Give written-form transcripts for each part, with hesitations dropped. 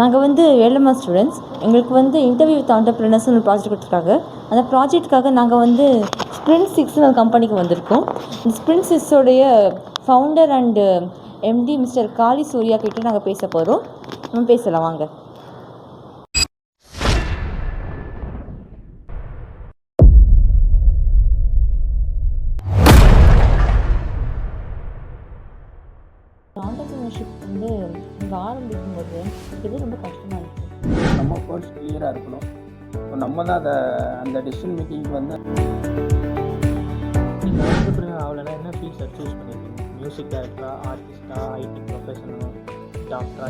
நாங்கள் வந்து வேலம்மா ஸ்டூடெண்ட்ஸ். எங்களுக்கு வந்து இன்டர்வியூ வித் ஆண்டர்பிரினர்ஸ்னு ஒரு ப்ராஜெக்ட் கொடுத்துருக்காங்க. அந்த ப்ராஜெக்ட்டுக்காக நாங்கள் வந்து ஸ்ப்ரிண்ட் சிக்ஸ்னு ஒரு கம்பெனிக்கு வந்திருக்கோம். இந்த ஸ்ப்ரிண்ட் சிக்ஸோடைய founder and MD mister Kali Surya கிட்டே நாங்கள் பேச போகிறோம். நம்ம பேசலாம் வாங்க. ஆண்டர்பிரினர்ஷிப் வந்து இங்கே ஆரம்பிக்கும்போது இது ரொம்ப கஷ்டமாக இருக்குது. நம்ம ஃபர்ஸ்ட் கிளியராக இருக்கணும். ஸோ நம்ம தான் அந்த டிசிஷன் மேக்கிங் வந்து நீங்கள் ஆண்டர்பிரினர் ஆகலைன்னா என்ன ஃபீல்ட்ஸை சூஸ் பண்ணியிருக்கீங்க? மியூசிக் டைரக்டரா, ஆர்டிஸ்டா, ஐடி ப்ரொஃபஷனலா, டாக்டரா?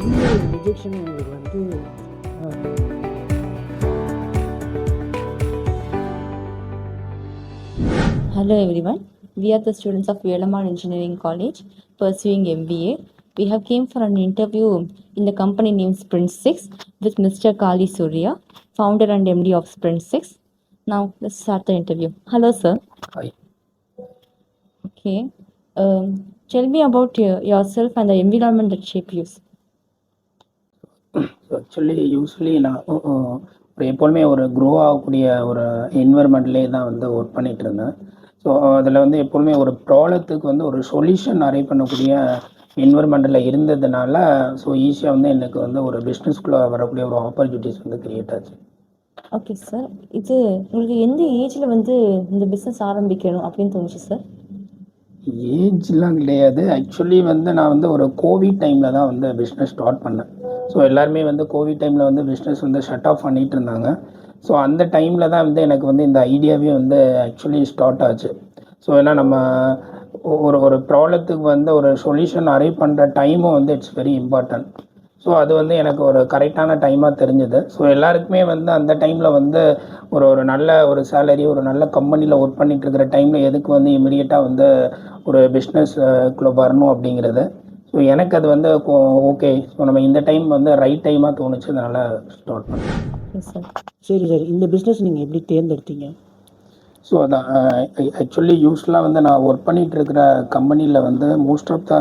இந்த ரிஜெக்ஷன் உங்களுக்கு வந்து Hello everyone, we are the students of Velamar Engineering College pursuing MBA. We have came for an interview in the company named Sprint 6 with Mr. Kali Surya, founder and MD of Sprint 6. Now let's start the interview. Hello sir. Hi. Okay, tell me about yourself and the environment that shaped you. Usually நான் எப்போதுமே ஒரு grow ஆகக்கூடிய ஒரு என்விரான்மெண்ட்லேயே தான் வந்து work பண்ணிகிட்டு இருந்தேன். So அதில் வந்து எப்போதுமே ஒரு ப்ராப்ளத்துக்கு வந்து ஒரு சொல்யூஷன் அரைவ் பண்ணக்கூடிய என்விரான்மெண்ட்டில் இருந்ததுனால ஸோ ஈஸியாக வந்து எனக்கு வந்து ஒரு பிஸ்னஸ்குள்ளே வரக்கூடிய ஒரு ஆப்பர்ச்சுனிட்டிஸ் வந்து க்ரியேட் ஆச்சு. ஓகே சார், இது உங்களுக்கு எந்த ஏஜில் வந்து இந்த பிஸ்னஸ் ஆரம்பிக்கணும் அப்படின்னு தோணுச்சு சார்? ஏஜ்லாம் கிடையாது. ஆக்சுவலி வந்து நான் வந்து ஒரு கோவிட் டைமில் தான் வந்து பிஸ்னஸ் ஸ்டார்ட் பண்ணேன். ஸோ எல்லாருமே வந்து கோவிட் டைமில் வந்து பிஸ்னஸ் வந்து ஷட் ஆஃப் பண்ணிகிட்டு இருந்தாங்க. ஸோ அந்த டைமில் தான் வந்து எனக்கு வந்து இந்த ஐடியாவே வந்து ஆக்சுவலி ஸ்டார்ட் ஆச்சு. ஸோ ஏன்னா நம்ம ஒரு ப்ராப்ளத்துக்கு வந்து ஒரு சொல்யூஷன் அரைவ் பண்ணுற டைமும் வந்து இட்ஸ் வெரி இம்பார்ட்டன்ட். ஸோ அது வந்து எனக்கு ஒரு கரெக்டான டைமாக தெரிஞ்சுது. ஸோ எல்லாருக்குமே வந்து அந்த டைமில் வந்து ஒரு நல்ல ஒரு சேலரி, ஒரு நல்ல கம்பெனியில் ஒர்க் பண்ணிகிட்டு இருக்கிற டைமில் எதுக்கு வந்து இமீடியட்டாக வந்து ஒரு பிஸ்னஸ்க்குள்ளே வரணும் அப்படிங்கிறது. ஸோ எனக்கு அது வந்து ஓகே, ஸோ நம்ம இந்த டைம் வந்து ரைட் டைமாக தோணுச்சு, அதனால் ஸ்டார்ட் பண்ணேன். சரி சார், இந்த பிஸ்னஸ் நீங்கள் எப்படி தேர்ந்தெடுத்தீங்க? ஸோ அதான் ஆக்சுவலி யூஸ்வலாக வந்து நான் ஒர்க் பண்ணிகிட்டு இருக்கிற கம்பெனியில் வந்து மோஸ்ட் ஆஃப் த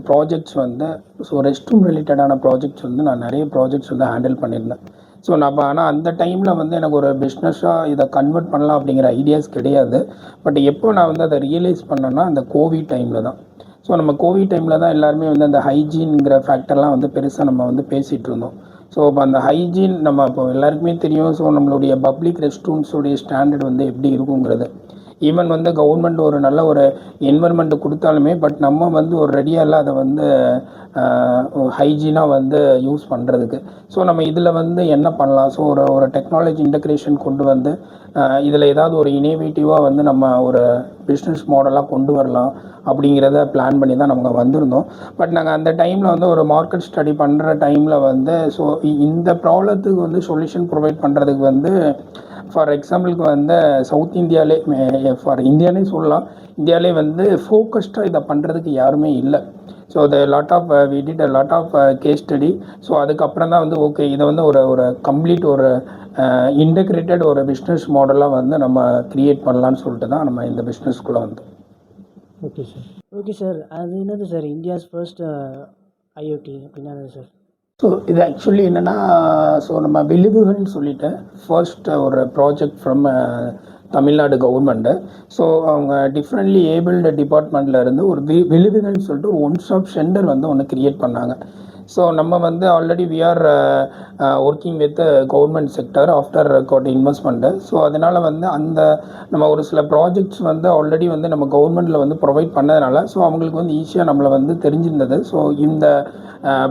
ப்ராஜெக்ட்ஸ் வந்து ஸோ ரெஸ்ட் ரூம் ரிலேட்டடான ப்ராஜெக்ட்ஸ் வந்து நான் நிறைய ப்ராஜெக்ட்ஸ் வந்து ஹேண்டில் பண்ணியிருந்தேன். ஸோ நம்ம ஆனால் அந்த டைமில் வந்து எனக்கு ஒரு பிஸ்னஸாக இதை கன்வெர்ட் பண்ணலாம் அப்படிங்கிற ஐடியாஸ் கிடையாது. பட் எப்போ நான் வந்து அதை ரியலைஸ் பண்ணேன்னா அந்த கோவிட் டைமில் தான். ஸோ நம்ம கோவிட் டைமில் தான் எல்லாருமே வந்து அந்த ஹைஜீன்ங்கிற ஃபேக்டர்லாம் வந்து பெருசாக நம்ம வந்து பேசிகிட்டு இருந்தோம். ஸோ இப்போ அந்த ஹைஜீன் நம்ம இப்போ எல்லாருக்குமே தெரியும். ஸோ நம்மளுடைய பப்ளிக் ரெஸ்ட் ரூம்ஸோடைய ஸ்டாண்டர்ட் வந்து எப்படி இருக்குங்கிறது. ஈவன் வந்து கவர்மெண்ட் ஒரு நல்ல ஒரு என்வரன்மெண்ட்டு கொடுத்தாலுமே பட் நம்ம வந்து ஒரு ரெடியாக இல்லை அதை வந்து ஹைஜீனாக வந்து யூஸ் பண்ணுறதுக்கு. ஸோ நம்ம இதில் வந்து என்ன பண்ணலாம்? ஸோ ஒரு டெக்னாலஜி இன்டக்ரேஷன் கொண்டு வந்து இதில் ஏதாவது ஒரு இனோவேட்டிவாக வந்து நம்ம ஒரு பிஸ்னஸ் மாடலாக கொண்டு வரலாம் அப்படிங்கிறத பிளான் பண்ணி தான் நம்ம வந்திருந்தோம். பட் நாங்கள் அந்த டைமில் வந்து ஒரு மார்க்கெட் ஸ்டடி பண்ணுற டைமில் வந்து ஸோ இந்த ப்ராப்ளத்துக்கு வந்து சொல்யூஷன் ப்ரொவைட் பண்ணுறதுக்கு வந்து ஃபார் எக்ஸாம்பிளுக்கு வந்து சவுத் இந்தியாவிலே ஃபார் இந்தியானே சொல்லலாம், இந்தியாவிலே வந்து ஃபோக்கஸ்டாக இதை பண்ணுறதுக்கு யாருமே இல்லை. ஸோ அது we did a lot of case study. So அதுக்கப்புறம் தான் வந்து ஓகே இதை வந்து ஒரு கம்ப்ளீட் ஒரு இன்டகிரேட்டட் ஒரு பிஸ்னஸ் மாடலாக வந்து நம்ம க்ரியேட் பண்ணலான்னு சொல்லிட்டு தான் நம்ம இந்த பிஸ்னஸ்க்குள்ளே வந்தோம். ஓகே சார், அது என்னது சார் இந்தியாஸ் ஃபர்ஸ்ட் ஐஓடி அப்படின்னா சார்? ஸோ இது ஆக்சுவலி என்னென்னா ஸோ நம்ம விழுதுகள்னு சொல்லிட்டு ஃபர்ஸ்ட் ஒரு project from Tamil Nadu government. So அவங்க டிஃப்ரெண்ட்லி ஏபிள்டு டிபார்ட்மெண்ட்டில் இருந்து ஒரு விழுதுகள்னு சொல்லிட்டு ஒரு ஒன் ஸ்டாப் சென்டர் வந்து ஒன்று க்ரியேட் பண்ணாங்க. ஸோ நம்ம வந்து already we are working with government sector after got investment. So அதனால் வந்து அந்த நம்ம ஒரு சில ப்ராஜெக்ட்ஸ் வந்து ஆல்ரெடி வந்து நம்ம கவர்மெண்ட்டில் வந்து ப்ரொவைட் பண்ணதுனால ஸோ அவங்களுக்கு வந்து ஈஸியாக நம்மளை வந்து தெரிஞ்சிருந்தது. ஸோ இந்த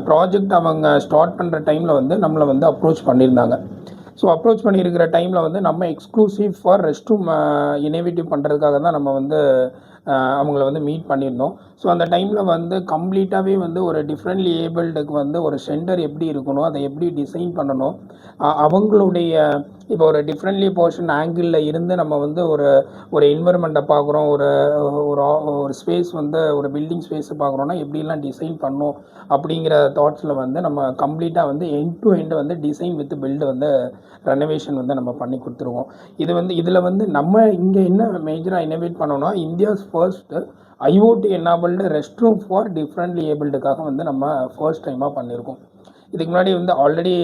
ப்ராஜெக்ட் அவங்க ஸ்டார்ட் பண்ணுற டைமில் வந்து நம்மளை வந்து அப்ரோச் பண்ணியிருந்தாங்க. ஸோ அப்ரோச் பண்ணியிருக்கிற டைமில் வந்து நம்ம exclusive for rest room innovative பண்ணுறதுக்காக தான் நம்ம வந்து அவங்கள வந்து மீட் பண்ணியிருந்தோம். ஸோ அந்த டைமில் வந்து கம்ப்ளீட்டாகவே வந்து ஒரு டிஃப்ரெண்ட்லி ஏபிள்டுக்கு வந்து ஒரு சென்டர் எப்படி இருக்கணும், அதை எப்படி டிசைன் பண்ணணும், அவங்களுடைய இப்போ ஒரு டிஃப்ரெண்ட்லி போர்ஷன் ஆங்கிளில் இருந்து நம்ம வந்து ஒரு என்விரான்மெண்ட்டை பார்க்குறோம், ஒரு ஸ்பேஸ் வந்து ஒரு பில்டிங் ஸ்பேஸை பார்க்குறோன்னா எப்படிலாம் டிசைன் பண்ணணும் அப்படிங்கிற தாட்ஸில் வந்து நம்ம கம்ப்ளீட்டாக வந்து எண்ட் டு எண்ட் வந்து டிசைன் வித் பில்டு வந்து ரெனோவேஷன் வந்து நம்ம பண்ணி கொடுத்துருவோம். இதில் வந்து நம்ம இங்கே என்ன மேஜராக இனோவேட் பண்ணோம்னா India's first IoT enabled rest room for differently ஏபிள்டுக்காக வந்து நம்ம ஃபர்ஸ்ட் டைமாக பண்ணியிருக்கோம். இதுக்கு முன்னாடி வந்து ஆல்ரெடி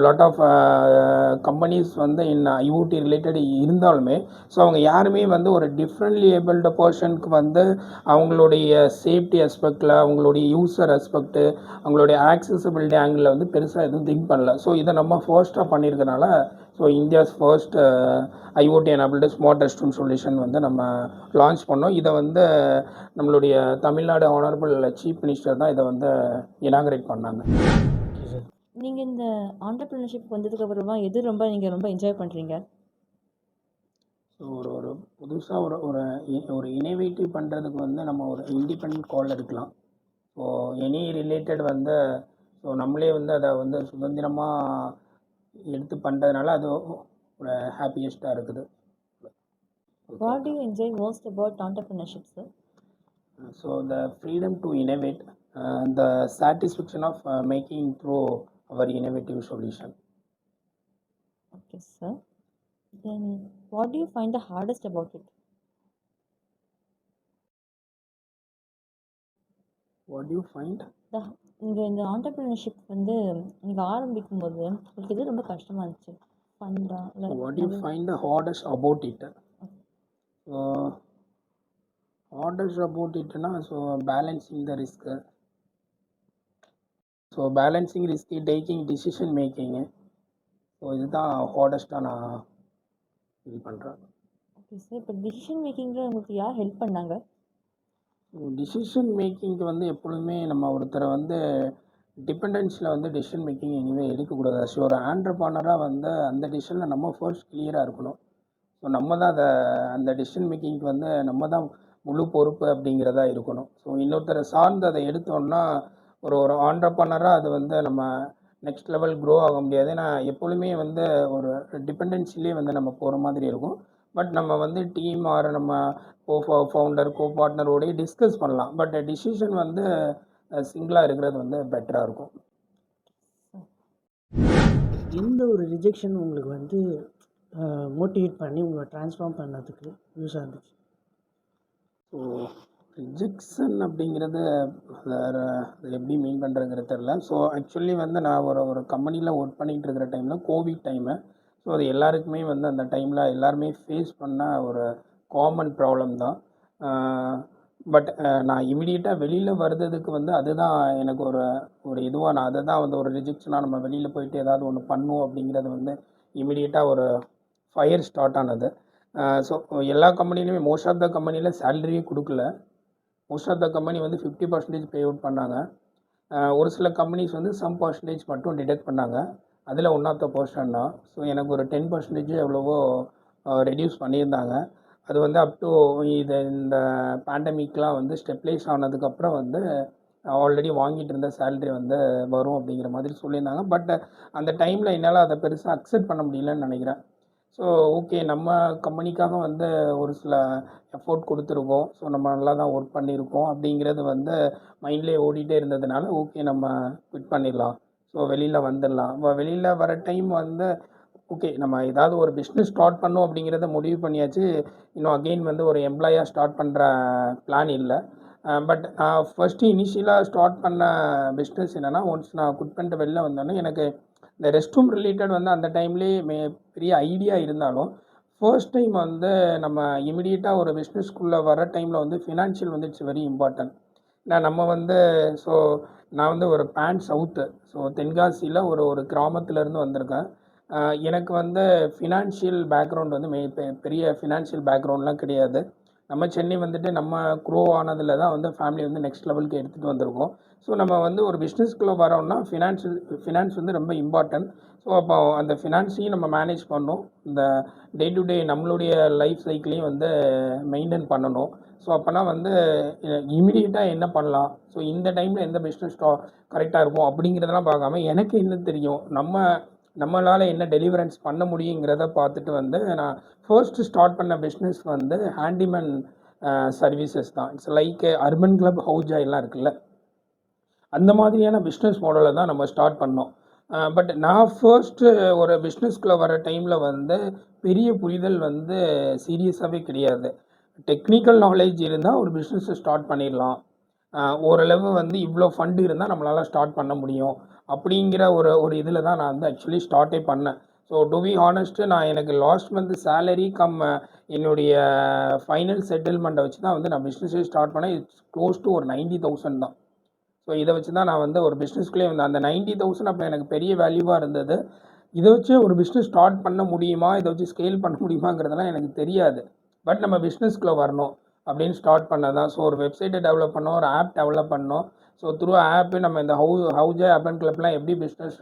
லாட் ஆஃப் கம்பெனிஸ் வந்து ஐஓடி ரிலேட்டட் இருந்தாலுமே ஸோ அவங்க யாருமே வந்து ஒரு டிஃப்ரெண்ட்லி ஏபிள்டு பர்சனுக்கு வந்து அவங்களுடைய சேஃப்டி அஸ்பெக்டில், அவங்களுடைய யூசர் அஸ்பெக்ட்டு, அவங்களுடைய ஆக்சசிபிலிட்டி ஆங்கிளில் வந்து பெருசாக எதுவும் திங்க் பண்ணல. ஸோ இதை நம்ம ஃபர்ஸ்ட்டாக பண்ணியிருக்கனால so India's first IoT enabled smart rest room solution வந்து நம்ம லான்ச் பண்ணோம். இதை வந்து நம்மளுடைய தமிழ்நாடு ஆனரபிள் சீஃப் மினிஸ்டர் தான் இதை வந்து இனாகரேட் பண்ணாங்க. Okay sir. நீங்கள் இந்த ஆண்டர்பிரினர்ஷிப் வந்ததுக்கு அப்புறமா எது நீங்கள் ரொம்ப என்ஜாய் பண்ணுறீங்க? ஸோ ஒரு புதுசாக ஒரு இனோவேட்டிவ் பண்ணுறதுக்கு வந்து நம்ம ஒரு இண்டிபெண்ட் கால் எடுக்கலாம். ஸோ எனி ரிலேட்டட் வந்து ஸோ நம்மளே வந்து அதை வந்து சுதந்திரமாக எடுத்து பண்ணுறதுனால அது ஒரு ஹாப்பியஸ்ட்டாக இருக்குது. What do you enjoy most about entrepreneurship sir? So the freedom to innovate, the satisfaction of making through our innovative solution. Okay, sir. Then what do you find the hardest about it? What you find? நீங்கள் இந்த entrepreneurship வந்து நீங்கள் ஆரம்பிக்கும் போது உங்களுக்கு எது ரொம்ப கஷ்டமாக இருந்துச்சு? ஃபண்டா இல்லை what you find the hardest about it? So hardest about இட்னா so balancing the risk, so balancing risk taking decision making, so இதுதான் ஹார்டஸ்ட்டாக நான் ஃபீல் பண்ணுறேன். Okay sir. இப்போ டிசிஷன் மேக்கிங்கில் உங்களுக்கு யார் ஹெல்ப் பண்ணாங்க? டிசிஷன் மேக்கிங்க்கு வந்து எப்பொழுதுமே நம்ம ஒருத்தரை வந்து டிபெண்டன்ஸில் வந்து டிசிஷன் மேக்கிங் எங்கேயுமே எடுக்கக்கூடாது. ஸோ ஒரு ஆண்டர்பிரனராக வந்து அந்த டிசிஷனில் நம்ம ஃபர்ஸ்ட் கிளியராக இருக்கணும். ஸோ நம்ம தான் அந்த டிசிஷன் மேக்கிங்க்கு வந்து நம்ம தான் முழு பொறுப்பு அப்படிங்கிறதா இருக்கணும். ஸோ இன்னொருத்தரை சார்ந்து அதை எடுத்தோம்னா ஒரு ஆண்டர்பிரனராக அது வந்து நம்ம நெக்ஸ்ட் லெவல் க்ரோ ஆக முடியாது. ஏன்னா எப்பொழுதுமே வந்து ஒரு டிபெண்டன்சிலே வந்து நம்ம போகிற மாதிரி இருக்கும். பட் நம்ம வந்து டீம் ஆர் நம்ம ஃபவுண்டர் கோ பார்ட்னரோடய டிஸ்கஸ் பண்ணலாம். பட் டிசிஷன் வந்து சிங்கிளாக இருக்கிறது வந்து பெட்டராக இருக்கும். எந்த ஒரு ரிஜெக்ஷன் உங்களுக்கு வந்து மோட்டிவேட் பண்ணி உங்களை ட்ரான்ஸ்ஃபார்ம் பண்ணதுக்கு யூஸாக இருந்துச்சு? ஸோ ரிஜெக்ஷன் அப்படிங்கிறது வேறு அது எப்படி மீன் பண்ணுறதுங்கிறது தெரில. ஸோ ஆக்சுவலி வந்து நான் ஒரு கம்பெனியில் ஒர்க் பண்ணிகிட்டு இருக்கிற டைமில் கோவிட் டைமு. ஸோ அது எல்லாருக்குமே வந்து அந்த டைமில் எல்லாருமே ஃபேஸ் பண்ண ஒரு காமன் ப்ராப்ளம் தான். பட் நான் இமிடியேட்டாக வெளியில் வர்றதுக்கு வந்து அதுதான் எனக்கு ஒரு இதுவாக நான் அதை தான் வந்து ஒரு ரிஜெக்ஷனாக நம்ம வெளியில் போயிட்டு ஏதாவது ஒன்று பண்ணுவோம் அப்படிங்கிறது வந்து இமிடியேட்டாக ஒரு ஃபயர் ஸ்டார்ட் ஆனது. ஸோ எல்லா கம்பெனிலையுமே மோஸ்ட் ஆஃப் த கம்பெனியில் சேலரியே கொடுக்கல. மோஸ்ட் ஆஃப் த கம்பெனி வந்து 50% பே அவுட் பண்ணாங்க. ஒரு சில கம்பெனிஸ் வந்து சம் பர்சன்டேஜ் மட்டும் டிடெக்ட் பண்ணாங்க. அதில் ஒன் ஆஃப் த பர்சன் தான். ஸோ எனக்கு ஒரு 10% எவ்வளவோ ரெடியூஸ் பண்ணியிருந்தாங்க. அது வந்து அப் டு இந்த பேண்டமிக்லாம் வந்து ஸ்டெப்லைஸ் ஆனதுக்கப்புறம் வந்து ஆல்ரெடி வாங்கிட்டு இருந்த சேலரி வந்து வரும் அப்படிங்கிற மாதிரி சொல்லியிருந்தாங்க. பட் அந்த டைமில் என்னால் அதை பெருசாக அக்செப்ட் பண்ண முடியலன்னு நினைக்கிறேன். ஸோ ஓகே, நம்ம கம்பெனிக்காக வந்து ஒரு சில எஃபோர்ட் கொடுத்துருக்கோம். ஸோ நம்ம நல்லா தான் ஒர்க் பண்ணியிருக்கோம் அப்படிங்கிறது வந்து மைண்ட்லேயே ஓடிட்டே இருந்ததுனால ஓகே நம்ம குவிட் பண்ணிடலாம், ஸோ வெளியில் வந்துடலாம். வெளியில் வர டைம் வந்து ஓகே நம்ம ஏதாவது ஒரு பிஸ்னஸ் ஸ்டார்ட் பண்ணோம் அப்படிங்கிறத முடிவு பண்ணியாச்சு. இன்னும் அகெயின் வந்து ஒரு எம்ப்ளாயாக ஸ்டார்ட் பண்ணுற பிளான் இல்லை. பட் நான் ஃபஸ்ட்டு இனிஷியலாக ஸ்டார்ட் பண்ண பிஸ்னஸ் என்னென்னா, ஒன்ஸ் நான் குட் பண்ணிட்டு வெளில வந்தோன்னே எனக்கு இந்த ரெஸ்ட் ரூம் ரிலேட்டட் வந்து அந்த டைம்லேயே பெரிய ஐடியா இருந்தாலும் ஃபர்ஸ்ட் டைம் வந்து நம்ம இமிடியேட்டாக ஒரு பிஸ்னஸ்க்குள்ளே வர டைமில் வந்து ஃபினான்ஷியல் வந்து இட்ஸ் வெரி இம்பார்ட்டன்ட். ஏன்னா நம்ம வந்து ஸோ நான் வந்து ஒரு சவுத்து, ஸோ தென்காசியில் ஒரு கிராமத்துலேருந்து வந்திருக்கேன். எனக்கு வந்து ஃபினான்ஷியல் பேக்ரவுண்ட் வந்து பெரிய ஃபினான்ஷியல் பேக்ரவுண்ட்லாம் கிடையாது. நம்ம சென்னை வந்துட்டு நம்ம க்ரோ ஆனதில் தான் வந்து ஃபேமிலி வந்து நெக்ஸ்ட் லெவலுக்கு எடுத்துகிட்டு வந்திருக்கோம். ஸோ நம்ம வந்து ஒரு பிஸ்னஸ்க்குள்ளே வரோம்னா ஃபினான்ஸ் வந்து ரொம்ப இம்பார்ட்டன்ட். ஸோ அப்போ அந்த ஃபினான்ஸையும் நம்ம மேனேஜ் பண்ணணும், இந்த டே டு டே நம்மளுடைய லைஃப் சைக்கிளையும் வந்து மெயின்டைன் பண்ணணும். ஸோ அப்போனா வந்து இமீடியட்டாக என்ன பண்ணலாம், ஸோ இந்த டைமில் எந்த பிஸ்னஸ் கரெக்டாக இருக்கும் அப்படிங்கிறதெல்லாம் பார்க்காம எனக்கு என்ன தெரியும், நம்மளால் என்ன டெலிவரன்ஸ் பண்ண முடியுங்கிறத பார்த்துட்டு வந்து நான் ஃபர்ஸ்ட்டு ஸ்டார்ட் பண்ண பிஸ்னஸ் வந்து ஹேண்டிமேன் சர்வீசஸ் தான். இட்ஸ் லைக் அர்பன் கிளப் ஹவுஜா எல்லாம் இருக்குல்ல, அந்த மாதிரியான பிஸ்னஸ் மாடலை தான் நம்ம ஸ்டார்ட் பண்ணோம். பட் நான் ஃபர்ஸ்ட்டு ஒரு பிஸ்னஸ்குள்ளே வர டைமில் வந்து பெரிய புரிதல் வந்து சீரியஸாகவே கிடையாது. டெக்னிக்கல் நாலேஜ் இருந்தால் ஒரு பிஸ்னஸை ஸ்டார்ட் பண்ணிடலாம். ஓரளவு வந்து இவ்வளோ ஃபண்டு இருந்தால் நம்மளால் ஸ்டார்ட் பண்ண முடியும் அப்படிங்கிற ஒரு ஒரு இதில் தான் நான் வந்து ஆக்சுவலி ஸ்டார்ட்டே பண்ணேன். ஸோ டு பி ஹானஸ்ட்டு நான் எனக்கு லாஸ்ட் மந்த் சேலரி கம் என்னுடைய ஃபைனல் செட்டில்மெண்ட்டை வச்சு தான் வந்து நான் பிஸ்னஸே ஸ்டார்ட் பண்ணேன். இட்ஸ் க்ளோஸ் டு ஒரு 90,000 தான். ஸோ இதை வச்சு தான் நான் வந்து ஒரு பிஸ்னஸ்க்குள்ளே வந்தேன். அந்த 90,000 அப்போ எனக்கு பெரிய வேல்யூவாக இருந்தது. இதை வச்சு ஒரு பிஸ்னஸ் ஸ்டார்ட் பண்ண முடியுமா, இதை வச்சு ஸ்கேல் பண்ண முடியுமாங்கிறதெல்லாம் எனக்கு தெரியாது. பட் நம்ம பிஸ்னஸ்க்குள்ளே வரணும் அப்படின்னு ஸ்டார்ட் பண்ணது தான். ஸோ ஒரு வெப்சைட்டை டெவலப் பண்ணோம், ஒரு ஆப் டெவலப் பண்ணோம். ஸோ த்ரூ ஆப்பு நம்ம இந்த ஹவுஜா ஆப் அண்ட் கிளப்லாம் எப்படி பிஸ்னஸ்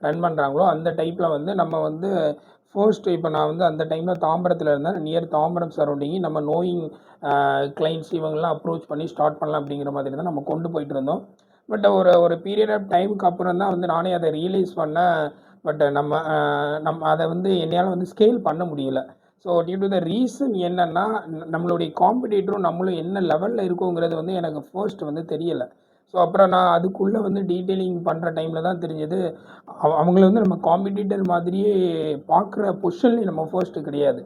ரன் பண்ணுறாங்களோ அந்த டைப்பில் வந்து நம்ம வந்து ஃபர்ஸ்ட்டு இப்போ நான் வந்து அந்த டைமில் தாம்பரத்தில் இருந்தேன். நியர் தாம்பரம் சரௌண்டிங்கி நம்ம நோயிங் கிளைண்ட்ஸ் இவங்கெல்லாம் அப்ரோச் பண்ணி ஸ்டார்ட் பண்ணலாம் அப்படிங்கிற மாதிரி தான் நம்ம கொண்டு போயிட்டு இருந்தோம். பட் ஒரு ஒரு பீரியட் ஆஃப் டைமுக்கு அப்புறம் தான் வந்து நானே அதை ரியலைஸ் பண்ணேன். பட் நம்ம அதை வந்து என்னால் வந்து ஸ்கேல் பண்ண முடியல. So due to the reason என்னென்னா நம்மளுடைய காம்படிட்டரும் நம்மளும் என்ன லெவலில் இருக்கோங்கிறது வந்து எனக்கு ஃபர்ஸ்ட் வந்து தெரியலை. ஸோ அப்புறம் நான் அதுக்குள்ளே வந்து டீட்டெயிலிங் பண்ணுற டைமில் தான் தெரிஞ்சது அவங்கள வந்து நம்ம காம்படிட்டர் மாதிரியே பார்க்குற பொசிஷன்லேயும் நம்ம ஃபர்ஸ்ட்டு கிடையாது.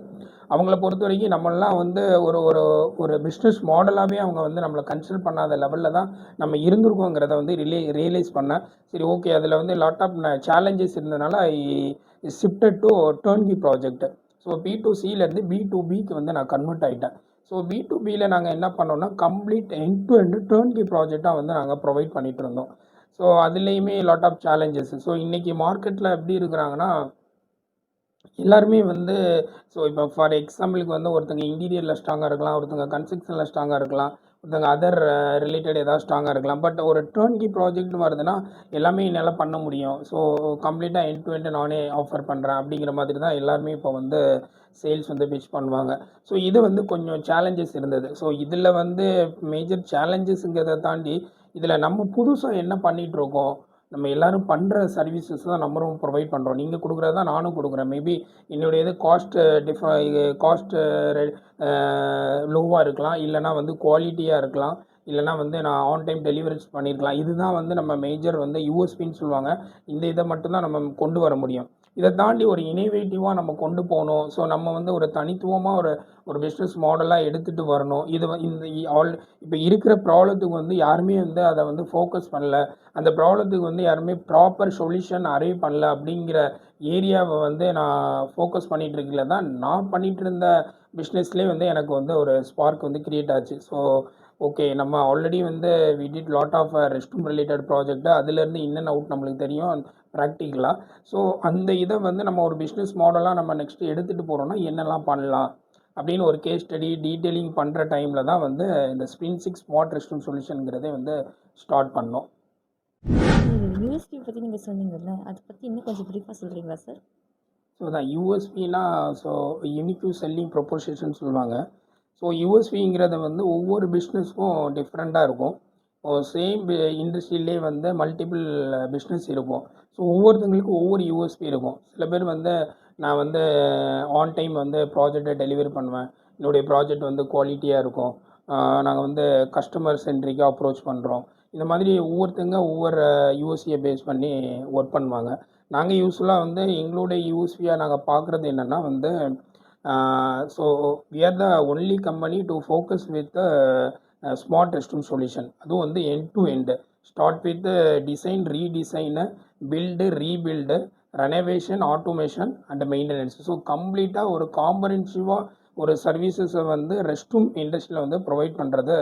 அவங்கள பொறுத்த வரைக்கும் நம்மளாம் வந்து ஒரு ஒரு ஒரு பிஸ்னஸ் மாடலாகவே அவங்க வந்து நம்மளை கன்சிடர் பண்ணாத லெவலில் தான் நம்ம இருந்திருக்கோங்கிறத வந்து ரியலைஸ் பண்ணேன். சரி ஓகே, அதில் வந்து லாட் ஆஃப் சேலஞ்சஸ் இருந்ததுனால I shifted to turnkey project. So B2Cலேருந்து B2Bக்கு வந்து நான் கன்வெர்ட் ஆகிட்டேன். ஸோ B2Bயில் நாங்கள் என்ன பண்ணோம்னா complete end to end turnkey ப்ராஜெக்டாக வந்து நாங்கள் ப்ரொவைட் பண்ணிகிட்டு இருந்தோம். ஸோ அதுலேயுமே லாட் ஆஃப் சேலஞ்சஸ். ஸோ இன்றைக்கி மார்க்கெட்டில் எப்படி இருக்கிறாங்கன்னா எல்லாருமே வந்து ஸோ இப்போ ஃபார் எக்ஸாம்பிளுக்கு வந்து ஒருத்தங்க இன்டீரியரில் ஸ்ட்ராங்காக இருக்கலாம், ஒருத்தங்க கன்ஸ்ட்ரக்ஷனில் ஸ்ட்ராங்காக இருக்கலாம், ஒருத்தங்க அதர் ரிலேட்டட் ஏதாவது ஸ்ட்ராங்காக இருக்கலாம். பட் ஒரு டர்ன்கி ப்ராஜெக்ட் வருதுன்னா எல்லாமே என்னால் பண்ண முடியும். ஸோ கம்ப்ளீட்டாக எண்ட் டு எண்ட் நானே ஆஃபர் பண்ணுறேன் அப்படிங்கிற மாதிரி தான் எல்லாருமே இப்போ வந்து சேல்ஸ் வந்து பிச் பண்ணுவாங்க. ஸோ இது வந்து கொஞ்சம் சேலஞ்சஸ் இருந்தது. ஸோ இதில் வந்து மேஜர் சேலஞ்சஸுங்கிறத தாண்டி இதில் நம்ம புதுசாக என்ன பண்ணிகிட்ருக்கோம், நம்ம எல்லோரும் பண்ணுற சர்வீசஸ் தான் நம்மளும் ப்ரொவைட் பண்ணுறோம். நீங்கள் கொடுக்குறது தான் நானும் கொடுக்குறேன். மேபி என்னுடைய இது காஸ்ட்டு லோவாக இருக்கலாம், இல்லைனா வந்து குவாலிட்டியாக இருக்கலாம், இல்லைனா வந்து நான் ஆன் டைம் டெலிவரிஸ் பண்ணியிருக்கலாம். இதுதான் வந்து நம்ம மேஜர் வந்து யூஎஸ்பின்னு சொல்லுவாங்க. இந்த இதை மட்டும்தான் நம்ம கொண்டு வர முடியும். இதை தாண்டி ஒரு இனோவேட்டிவாக நம்ம கொண்டு போகணும். ஸோ நம்ம வந்து ஒரு தனித்துவமாக ஒரு பிஸ்னஸ் மாடலாக எடுத்துகிட்டு வரணும். இது இந்த இப்போ இருக்கிற ப்ராப்ளத்துக்கு வந்து யாருமே வந்து அதை வந்து ஃபோக்கஸ் பண்ணல, அந்த ப்ராப்ளத்துக்கு வந்து யாருமே ப்ராப்பர் சொல்யூஷன் அரைவ் பண்ணல அப்படிங்கிற ஏரியாவை வந்து நான் ஃபோக்கஸ் பண்ணிகிட்டு இருக்கல தான் நான் பண்ணிகிட்டு இருந்த பிஸ்னஸ்லேயே வந்து எனக்கு வந்து ஒரு ஸ்பார்க் வந்து க்ரியேட் ஆச்சு. ஸோ ஓகே, நம்ம ஆல்ரெடி வந்து we did lot of rest room related project. அதுலேருந்து இன் அண்ட் அவுட் நம்மளுக்கு தெரியும் ப்ராக்டிக்கலாக. ஸோ அந்த இதை வந்து நம்ம ஒரு பிஸ்னஸ் மாடலாக நம்ம நெக்ஸ்ட்டு எடுத்துகிட்டு போகிறோன்னா என்னெல்லாம் பண்ணலாம் அப்படின்னு ஒரு கேஸ் ஸ்டடி டீட்டெயிலிங் பண்ணுற டைமில் தான் வந்து இந்த Spring6 ஸ்மார்ட் ரெஸ்ட் ரூம் சொல்யூஷனுங்கிறதே வந்து ஸ்டார்ட் பண்ணோம். யூஎஸ்பி பற்றி நீங்கள் சொன்னீங்கல்ல, அதை பற்றி இன்னும் கொஞ்சம் ப்ரீஃபாக சொல்கிறீங்களா சார்? ஸோ தான் யூஎஸ்பினா ஸோ யூனிக்யூ செல்லிங் ப்ரொப்போசிஷன் சொல்லுவாங்க. ஸோ யூஎஸ்பிங்கிறது வந்து ஒவ்வொரு பிஸ்னஸ்க்கும் டிஃப்ரெண்ட்டாக இருக்கும். சேம் இண்டஸ்ட்ரியிலே வந்து மல்டிபிள் பிஸ்னஸ் இருக்கும். ஸோ ஒவ்வொருத்தங்களுக்கும் ஒவ்வொரு யூஎஸ்பி இருக்கும். சில பேர் வந்து நான் வந்து ஆன் டைம் வந்து ப்ராஜெக்டை டெலிவரி பண்ணுவேன், என்னுடைய ப்ராஜெக்ட் வந்து குவாலிட்டியாக இருக்கும், நாங்கள் வந்து கஸ்டமர் சென்ட்ரிக்காக அப்ரோச் பண்ணுறோம். இந்த மாதிரி ஒவ்வொருத்தங்க ஒவ்வொரு யூஎஸ்பியை பேஸ் பண்ணி ஒர்க் பண்ணுவாங்க. நாங்கள் யூஸ்வலாக வந்து எங்களுடைய யூஎஸ்பியாக நாங்கள் பார்க்குறது என்னென்னா வந்து so we are the only company to focus with smart rest room solution. அதுவும் வந்து end to end start with design, redesign, build, rebuild, renovation, automation and maintenance. So கம்ப்ளீட்டாக ஒரு காம்பரன்சிவாக ஒரு சர்வீசஸை வந்து ரெஸ்ட் ரூம் இண்டஸ்ட்ரியில் வந்து ப்ரொவைட் பண்ணுறது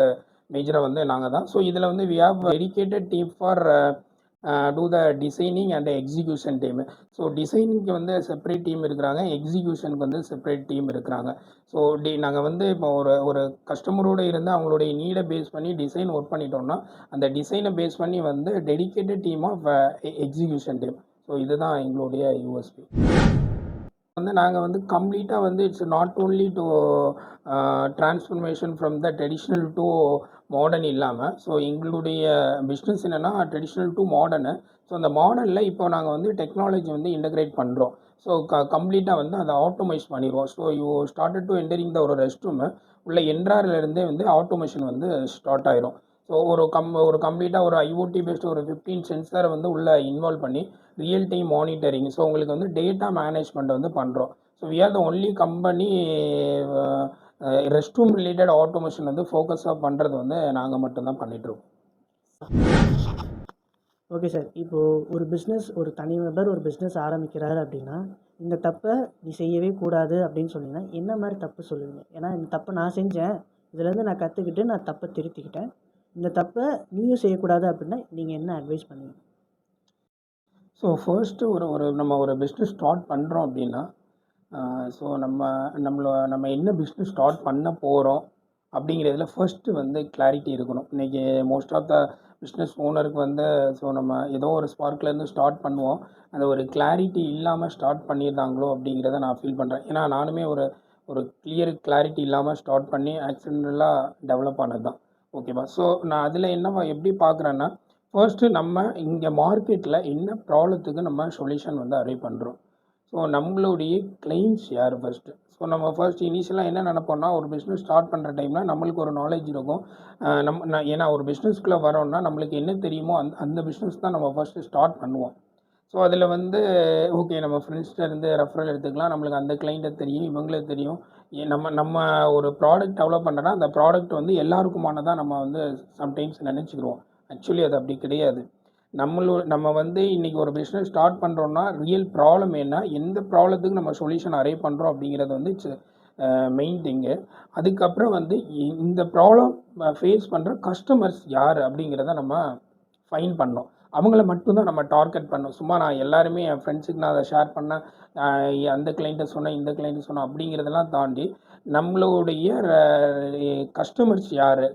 மேஜராக வந்து நாங்கள் தான். ஸோ இதில் வந்து we have dedicated team for to the designing and execution team. So டிசைனிங்க்கு வந்து செப்பரேட் டீம் இருக்கிறாங்க, எக்ஸிக்யூஷனுக்கு வந்து செப்பரேட் டீம் இருக்கிறாங்க. ஸோ நாங்கள் வந்து இப்போ ஒரு கஸ்டமரோடு இருந்து அவங்களுடைய நீடை பேஸ் பண்ணி டிசைன் ஒர்க் பண்ணிட்டோம்னா அந்த டிசைனை பேஸ் பண்ணி வந்து dedicated team of execution team. So இதுதான் எங்களுடைய யூஎஸ்பி. வந்து நாங்கள் வந்து கம்ப்ளீட்டாக வந்து it's not only to transformation from the traditional to modern இல்லாமல், ஸோ எங்களுடைய பிஸ்னஸ் என்னென்னா ட்ரெடிஷ்னல் டு மாடர்னு. ஸோ அந்த மாடர்னில் இப்போ நாங்கள் வந்து டெக்னாலஜி வந்து இன்டகிரேட் பண்ணுறோம். ஸோ கம்ப்ளீட்டாக வந்து அதை ஆட்டோமைஸ் பண்ணிடுவோம். So you started to entering த ஒரு ரெஸ்ட் ரூமு உள்ள என்ட்ராரிலேருந்தே வந்து ஆட்டோமேஷன் வந்து ஸ்டார்ட் ஆயிரும். ஸோ ஒரு கம்ப்ளீட்டாக ஒரு ஐஓடி பேஸ்டு ஒரு 15 சென்சாரை வந்து உள்ளே இன்வால்வ் பண்ணி ரியல் டைம் மானிட்டரிங், ஸோ உங்களுக்கு வந்து டேட்டா மேனேஜ்மெண்ட் வந்து பண்ணுறோம். So we are the only company rest room related automation வந்து ஃபோக்கஸாக பண்ணுறது வந்து நாங்கள் மட்டும்தான் பண்ணிகிட்ருக்கோம். Okay sir. இப்போது ஒரு தனி நபர் ஒரு பிஸ்னஸ் ஆரம்பிக்கிறாரு அப்படின்னா, இந்த தப்பை நீ செய்யவே கூடாது அப்படின்னு சொன்னீங்கன்னா, என்ன மாதிரி தப்பு சொல்லுவீங்க? ஏன்னா இந்த தப்பை நான் செஞ்சேன். இதுலேருந்து நான் கற்றுக்கிட்டு நான் தப்பை திருத்திக்கிட்டேன். இந்த தப்பை நீயும் செய்யக்கூடாது அப்படின்னா, நீங்கள் என்ன அட்வைஸ் பண்ணுவீங்க? ஸோ ஃபர்ஸ்ட்டு நம்ம ஒரு பிஸ்னஸ் ஸ்டார்ட் பண்ணுறோம் அப்படின்னா, ஸோ நம்ம என்ன பிஸ்னஸ் ஸ்டார்ட் பண்ண போகிறோம் அப்படிங்கிறதுல ஃபர்ஸ்ட்டு வந்து கிளாரிட்டி இருக்கணும். இன்றைக்கி மோஸ்ட் ஆஃப் த பிஸ்னஸ் ஓனருக்கு வந்து ஸோ நம்ம ஏதோ ஒரு ஸ்பார்க்லேருந்து ஸ்டார்ட் பண்ணுவோம். அந்த ஒரு கிளாரிட்டி இல்லாமல் ஸ்டார்ட் பண்ணியிருந்தாங்களோ அப்படிங்கிறத நான் ஃபீல் பண்ணுறேன். ஏன்னா நானுமே ஒரு ஒரு கிளாரிட்டி இல்லாமல் ஸ்டார்ட் பண்ணி ஆக்சிடென்டலாக டெவலப் ஆனது தான். ஓகேவா? ஸோ நான் அதில் எப்படி பார்க்குறேன்னா, ஃபர்ஸ்ட்டு நம்ம இங்கே மார்க்கெட்டில் என்ன ப்ராப்ளத்துக்கு நம்ம சொல்யூஷன் வந்து அரைவ் பண்ணுறோம். ஸோ நம்மளுடைய கிளைண்ட்ஸ் யார் ஃபர்ஸ்ட்டு. ஸோ நம்ம ஃபர்ஸ்ட் இனிஷியலாக என்ன நினைப்போம்னா, ஒரு பிஸ்னஸ் ஸ்டார்ட் பண்ணுற டைமில் நம்மளுக்கு ஒரு நாலேஜ் இருக்கும். ஏன்னா ஒரு பிஸ்னஸ்க்குள்ளே வரோம்னா நம்மளுக்கு என்ன தெரியுமோ அந்த பிஸ்னஸ் தான் நம்ம ஃபர்ஸ்ட்டு ஸ்டார்ட் பண்ணுவோம். ஸோ அதில் வந்து ஓகே நம்ம ஃப்ரெண்ட்ஸ்கிட்ட இருந்து ரெஃபரல் எடுத்துக்கலாம். நம்மளுக்கு அந்த கிளைண்ட்டை தெரியும், இவங்களுக்கு தெரியும். நம்ம ஒரு ப்ராடக்ட் டெவலப் பண்ணுறோன்னா அந்த ப்ராடக்ட் வந்து எல்லாருக்குமானதாக நம்ம வந்து சம்டைம்ஸ் நினச்சிக்கிடுவோம். ஆக்சுவலி அது அப்படி கிடையாது. நம்ம வந்து இன்றைக்கி ஒரு பிஸ்னஸ் ஸ்டார்ட் பண்ணுறோன்னா ரியல் ப்ராப்ளம் என்ன, எந்த ப்ராப்ளத்துக்கு நம்ம சொல்யூஷன் அரைவ் பண்ணுறோம் அப்படிங்கிறது வந்து மெயின் திங்கு. அதுக்கப்புறம் வந்து இந்த ப்ராப்ளம் ஃபேஸ் பண்ணுற கஸ்டமர்ஸ் யார் அப்படிங்கிறத நம்ம ஃபைன் பண்ணோம். அவங்கள மட்டும்தான் நம்ம டார்கெட் பண்ணோம். சும்மா நான் எல்லாருமே என் ஃப்ரெண்ட்ஸுக்கு நான் அதை ஷேர் பண்ணேன், அந்த கிளைண்ட்டை சொன்னேன், இந்த கிளைண்ட்டை சொன்னேன் அப்படிங்கிறதெல்லாம் தாண்டி நம்மளுடைய கஸ்டமர்ஸ் யார்,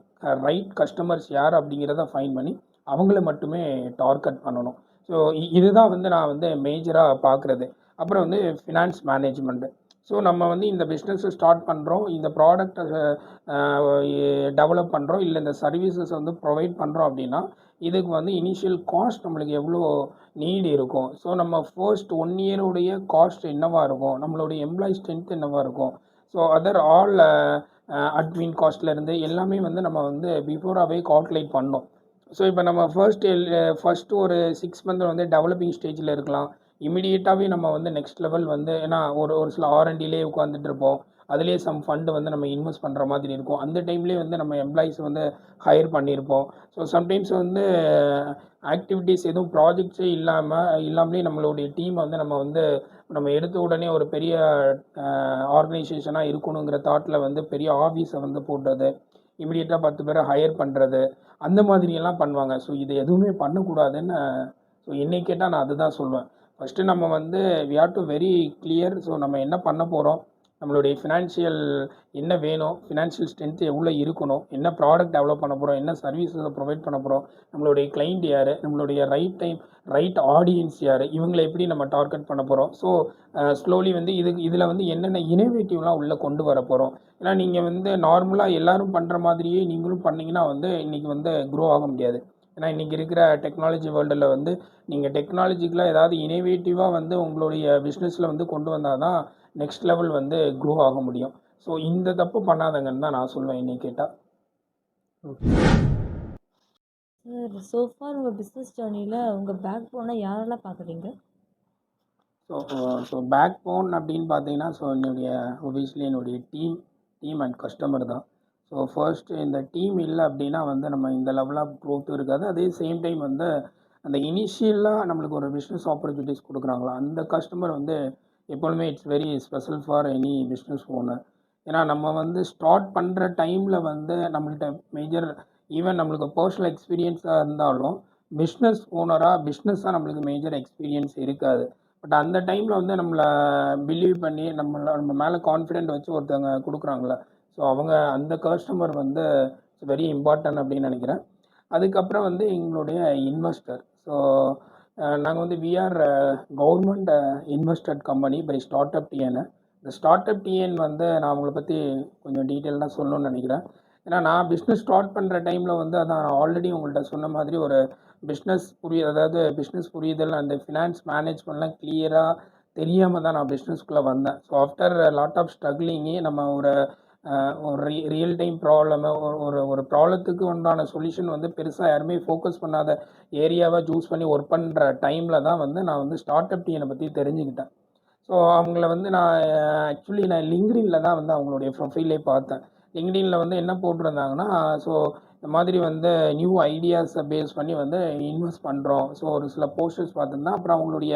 ரைட் கஸ்டமர்ஸ் யார் அப்படிங்கிறத ஃபைன் பண்ணி அவங்கள மட்டுமே டார்கெட் பண்ணணும். ஸோ இதுதான் வந்து நான் வந்து மேஜராக பார்க்குறது. அப்புறம் வந்து ஃபினான்ஸ் மேனேஜ்மெண்ட்டு. ஸோ நம்ம வந்து இந்த பிஸ்னஸை ஸ்டார்ட் பண்ணுறோம், இந்த ப்ராடக்டை டெவலப் பண்ணுறோம், இல்லை இந்த சர்வீசஸ் வந்து ப்ரொவைட் பண்ணுறோம் அப்படின்னா இதுக்கு வந்து இனிஷியல் காஸ்ட் நம்மளுக்கு எவ்வளோ நீடு இருக்கும். ஸோ நம்ம ஃபர்ஸ்ட் 1 இயருடைய காஸ்ட் என்னவாக இருக்கும், நம்மளுடைய எம்ப்ளாயி ஸ்ட்ரென்த் என்னவாக இருக்கும், ஸோ அதர் ஆல் அட்மின் காஸ்ட்லேருந்து எல்லாமே வந்து நம்ம வந்து பிஃபோராகவே கால்குலேட் பண்ணோம். ஸோ இப்போ நம்ம ஃபர்ஸ்ட் ஒரு 6 மந்த் வந்து டெவலப்பிங் ஸ்டேஜில் இருக்கலாம். இமிடியேட்டாகவே நம்ம வந்து நெக்ஸ்ட் லெவல் வந்து ஏன்னா ஒரு சில R&Dலே உட்காந்துட்டு இருப்போம். அதுலேயே சம் ஃபண்டு வந்து நம்ம இன்வெஸ்ட் பண்ணுற மாதிரி இருக்கும். அந்த டைம்லேயே வந்து நம்ம எம்ப்ளாயிஸ் வந்து ஹையர் பண்ணியிருப்போம். ஸோ சம்டைம்ஸ் வந்து ஆக்டிவிட்டீஸ் எதுவும் ப்ராஜெக்ட்ஸே இல்லாமலே நம்மளுடைய டீமை வந்து நம்ம எடுத்த உடனே ஒரு பெரிய ஆர்கனைசேஷனாக இருக்கணுங்கிற தாட்டில் வந்து பெரிய ஆஃபீஸை வந்து போட்டது, இமிடியேட்டாக 10 பேரை ஹையர் பண்ணுறது, அந்த மாதிரியெல்லாம் பண்ணுவாங்க. ஸோ இது எதுவுமே பண்ணக்கூடாதுன்னு ஸோ என்னை கேட்டால் நான் அதுதான் சொல்லுவேன். ஃபஸ்ட்டு நம்ம வந்து we have to very clear. So நம்ம என்ன பண்ண போகிறோம், நம்மளுடைய ஃபினான்ஷியல் என்ன வேணும், ஃபினான்ஷியல் ஸ்ட்ரென்த் எவ்வளோ இருக்கணும், என்ன ப்ராடக்ட் டெவலப் பண்ண போகிறோம், என்ன சர்வீஸை ப்ரொவைட் பண்ண போகிறோம், நம்மளுடைய கிளைண்ட் யார், நம்மளுடைய ரைட் ஆடியன்ஸ் யார், இவங்களை எப்படி நம்ம டார்கெட் பண்ண போகிறோம். ஸோ ஸ்லோலி வந்து இதில் வந்து என்னென்ன இனோவேட்டிவ்லாம் உள்ளே கொண்டு வர போகிறோம். ஏன்னா நீங்கள் வந்து நார்மலாக எல்லோரும் பண்ணுற மாதிரியே நீங்களும் பண்ணிங்கன்னா வந்து இன்றைக்கி வந்து க்ரோ ஆக முடியாது. ஏன்னா இன்றைக்கி இருக்கிற டெக்னாலஜி வேர்ல்டில் வந்து நீங்கள் டெக்னாலஜிக்கலாக ஏதாவது இனோவேட்டிவாக வந்து உங்களுடைய பிஸ்னஸில் வந்து கொண்டு வந்தால் தான் நெக்ஸ்ட் லெவல் வந்து க்ரோ ஆக முடியும். ஸோ இந்த தப்பு பண்ணாதங்கன்னு தான் நான் சொல்லுவேன் என்னை கேட்டால். சார், ஸோ ஃபார் உங்கள் பிஸ்னஸ் ஜேர்னியில் உங்கள் பேக் போனை யாரெல்லாம் பார்க்குறீங்க? ஸோ பேக் போன் அப்படின்னு பார்த்தீங்கன்னா, ஸோ என்னுடைய டீம் அண்ட் கஸ்டமர் தான். ஸோ ஃபர்ஸ்ட் இந்த டீம் இல்லை அப்படின்னா வந்து நம்ம இந்த லெவல் ஆஃப் க்ரோத் இருக்காது. அதே சேம் டைம் வந்து அந்த இனிஷியலாக நம்மளுக்கு ஒரு பிஸ்னஸ் ஆப்பர்ச்சுனிட்டிஸ் கொடுக்குறாங்களா அந்த கஸ்டமர் வந்து எப்பொழுதுமே it's very special for any business owner. ஏன்னா நம்ம வந்து ஸ்டார்ட் பண்ணுற டைமில் வந்து நம்மள்கிட்ட மேஜர் ஈவன் நம்மளுக்கு பர்சனல் எக்ஸ்பீரியன்ஸாக இருந்தாலும் பிஸ்னஸாக நம்மளுக்கு மேஜர் எக்ஸ்பீரியன்ஸ் இருக்காது. பட் அந்த டைமில் வந்து நம்மளை பிலீவ் பண்ணி நம்ம மேலே கான்ஃபிடென்ட் வச்சு ஒருத்தவங்க கொடுக்குறாங்களே, ஸோ அவங்க அந்த கஸ்டமர் வந்து இட்ஸ் வெரி இம்பார்ட்டன்ட் அப்படின்னு நினைக்கிறேன். அதுக்கப்புறம் வந்து எங்களுடைய இன்வெஸ்டர். ஸோ நாங்கள் வந்து we are government invested company by startup TN. இந்த ஸ்டார்ட் அப் டிஎன் வந்து நான் அவங்கள பற்றி கொஞ்சம் டீட்டெயிலாக சொல்லணும்னு நினைக்கிறேன். ஏன்னா நான் பிஸ்னஸ் ஸ்டார்ட் பண்ணுற டைமில் வந்து அதான் நான் ஆல்ரெடி உங்கள்கிட்ட சொன்ன மாதிரி ஒரு பிஸ்னஸ் புரியுதல் அந்த ஃபினான்ஸ் மேனேஜ்மெண்ட்லாம் கிளியராக தெரியாமல் தான் நான் பிஸ்னஸ்க்குள்ளே வந்தேன். ஸோ ஆஃப்டர் லாட் ஆஃப் ஸ்ட்ரகிளிங்கு நம்ம ஒரு ரியல் டைம் ப்ராப்ளமை ஒரு ப்ராப்ளத்துக்கு உண்டான சொல்யூஷன் வந்து பெருசாக யாருமே ஃபோக்கஸ் பண்ணாத ஏரியாவை சூஸ் பண்ணி ஒர்க் பண்ணுற டைமில் தான் வந்து நான் வந்து ஸ்டார்ட் அப் டிஎனை பற்றி தெரிஞ்சுக்கிட்டேன். ஸோ அவங்கள வந்து நான் ஆக்சுவலி நான் லிங்க்டின்ல தான் வந்து அவங்களுடைய ப்ரொஃபைலே பார்த்தேன். லிங்க்டின்ல வந்து என்ன போட்டிருந்தாங்கன்னா, ஸோ இந்த மாதிரி வந்து நியூ ஐடியாஸை பேஸ் பண்ணி வந்து இன்வெஸ்ட் பண்ணுறோம். ஸோ ஒரு சில போஸ்டர்ஸ் பார்த்துருந்தேன். அப்புறம் அவங்களுடைய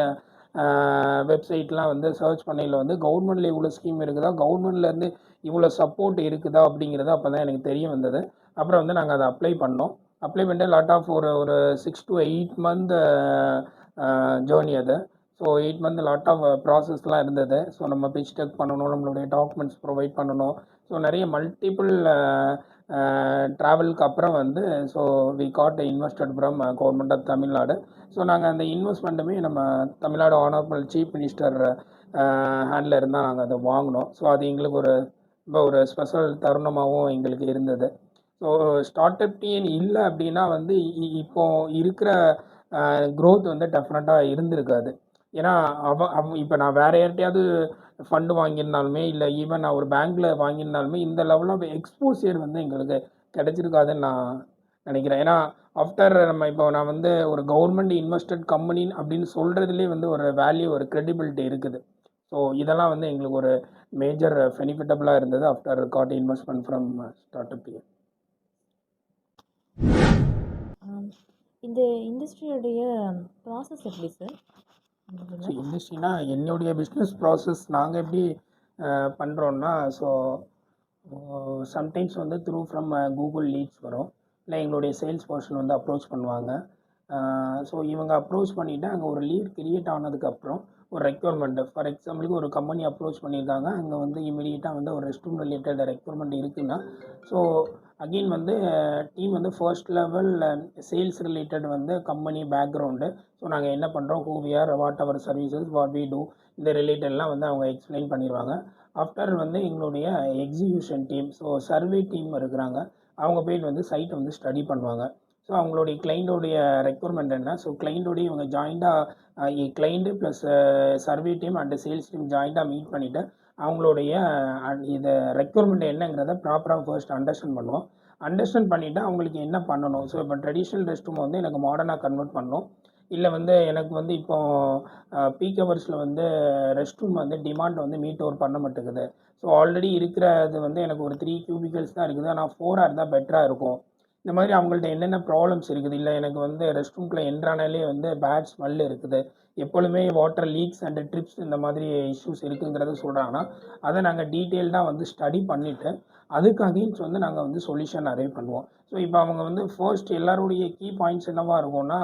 வெப்சைட்லாம் வந்து சர்ச் பண்ணையில் வந்து கவர்மெண்ட்டில் இவ்வளோ ஸ்கீம் இருக்குதா, கவர்மெண்ட்லேருந்து இவ்வளோ சப்போர்ட் இருக்குதா அப்படிங்கிறது அப்போ தான் எனக்கு தெரிய வந்தது. அப்புறம் வந்து நாங்கள் அதை அப்ளை பண்ணோம். அப்ளை பண்ணிட்டு லாட் ஆஃப் ஒரு ஒரு 6 to 8 மந்த் ஜேர்னி அது. ஸோ 8 மந்த் லாட் ஆஃப் ப்ராசஸ்லாம் இருந்தது. ஸோ நம்ம பிச் டெக் பண்ணணும், நம்மளுடைய டாக்குமெண்ட்ஸ் ப்ரொவைட் பண்ணணும். ஸோ நிறைய மல்டிபிள் ட்ராவலுக்கு அப்புறம் வந்து so we got invested from government of Tamil Nadu. So நாங்கள் அந்த இன்வெஸ்ட்மெண்ட்டுமே நம்ம Tamil Nadu honourable chief minister handle இருந்தால் நாங்கள் அதை வாங்கினோம். ஸோ அது எங்களுக்கு ரொம்ப ஒரு ஸ்பெஷல் தருணமாகவும் எங்களுக்கு இருந்தது. ஸோ ஸ்டார்ட் அப் டீம் இல்லை அப்படின்னா வந்து இப்போ இருக்கிற க்ரோத் வந்து டெஃபினட்டாக இருந்திருக்காது. ஏன்னா இப்போ நான் வேறு யார்கிட்டையாவது ஃபண்டு வாங்கியிருந்தாலுமே இல்லை ஈவன் நான் ஒரு பேங்க்கில் வாங்கியிருந்தாலுமே இந்த லெவல் ஆஃப் எக்ஸ்போசியர் வந்து எங்களுக்கு கிடைச்சிருக்காதுன்னு நான் நினைக்கிறேன். ஏன்னா ஆஃப்டர் நம்ம இப்போ நான் வந்து ஒரு கவர்மெண்ட் இன்வெஸ்டட் கம்பெனி அப்படின்னு சொல்கிறதுலே வந்து ஒரு வேல்யூ, ஒரு credibility இருக்குது. ஸோ இதெல்லாம் வந்து எங்களுக்கு ஒரு மேஜர் பெனிஃபிட்டபுளாக இருந்தது after got investment from startup. இந்த இண்டஸ்ட்ரியோடைய ப்ராசஸ் எப்படி சார்? ஸோ இண்டஸ்ட்ரினா என்னுடைய பிஸ்னஸ் ப்ராசஸ் நாங்கள் எப்படி பண்ணுறோன்னா, ஸோ சம்டைம்ஸ் வந்து த்ரூ ஃப்ரம் கூகுள் லீட்ஸ் வரும், இல்லை எங்களுடைய சேல்ஸ் பர்சன் வந்து அப்ரோச் பண்ணுவாங்க. ஸோ இவங்க அப்ரோச் பண்ணிவிட்டு அங்கே ஒரு லீட் கிரியேட் ஆனதுக்கப்புறம் ஒரு ரெக்யர்மெண்ட்டு, ஃபார் எக்ஸாம்பிளுக்கு ஒரு கம்பெனி அப்ரோச் பண்ணியிருக்காங்க, அங்கே வந்து இமீடியட்டாக வந்து ஒரு ரெஸ்ட் ரூம் ரிலேட்டட் ரெக்யர்மெண்ட் இருக்குன்னா, ஸோ அகெயின் வந்து டீம் வந்து ஃபர்ஸ்ட் லெவல் சேல்ஸ் ரிலேட்டட் வந்து கம்பெனி பேக்ரவுண்டு, ஸோ நாங்கள் என்ன பண்ணுறோம், who we are, what our services, what we do, இந்த ரிலேட்டட்லாம் வந்து அவங்க எக்ஸ்பிளைன் பண்ணிடுவாங்க. ஆஃப்டர் வந்து எங்களுடைய execution team, so survey team இருக்கிறாங்க, அவங்க போய்ட்டு வந்து சைட்டை வந்து ஸ்டடி பண்ணுவாங்க. ஸோ அவங்களுடைய கிளைண்ட்டோடைய ரெக்யர்மெண்ட் என்ன, ஸோ கிளைண்ட்டோடைய இவங்க ஜாயிண்டாக client plus survey team and sales team ஜாயிண்டாக மீட் பண்ணிவிட்டு அவங்களுடைய இதை ரெக்யர்மெண்ட் என்னங்கிறத ப்ராப்பராக ஃபர்ஸ்ட் அண்டர்ஸ்டாண்ட் பண்ணுவோம். அண்டர்ஸ்டாண்ட் பண்ணிவிட்டு அவங்களுக்கு என்ன பண்ணணும், ஸோ இப்போ ட்ரெடிஷ்னல் ரெஸ்ட் ரூம் வந்து எனக்கு மாடர்னாக கன்வெர்ட் பண்ணணும், இல்லை வந்து எனக்கு வந்து இப்போ பீக் ஹவர்ஸில் வந்து ரெஸ்ட் ரூம் வந்து டிமாண்ட் வந்து மீட் ஓவர் பண்ண மாட்டேங்குது. ஸோ ஆல்ரெடி இருக்கிறது வந்து எனக்கு ஒரு 3 கியூபிக்கல்ஸ் தான் இருக்குது, ஆனால் 4 இருந்தால் பெட்டராக இருக்கும். இந்த மாதிரி அவங்கள்ட்ட என்னென்ன ப்ராப்ளம்ஸ் இருக்குது, இல்லை எனக்கு வந்து ரெஸ்ட் ரூம்குள்ளே என்ட்ரானாலே வந்து பேட் ஸ்மெல் இருக்குது, எப்பொழுதுமே வாட்டர் லீக்ஸ் அண்ட் ட்ரிப்ஸ் இந்த மாதிரி இஷ்யூஸ் இருக்குங்கிறத சொல்கிறாங்கன்னா, அதை நாங்கள் டீட்டெயில்டாக வந்து ஸ்டடி பண்ணிவிட்டு அதுக்கு அகெயின்ஸ்ட் வந்து நாங்கள் வந்து சொல்யூஷன் அரைவ் பண்ணுவோம். ஸோ இப்போ அவங்க வந்து ஃபர்ஸ்ட் எல்லாருடைய கீ பாயிண்ட்ஸ் என்னவாக இருக்கும்னா,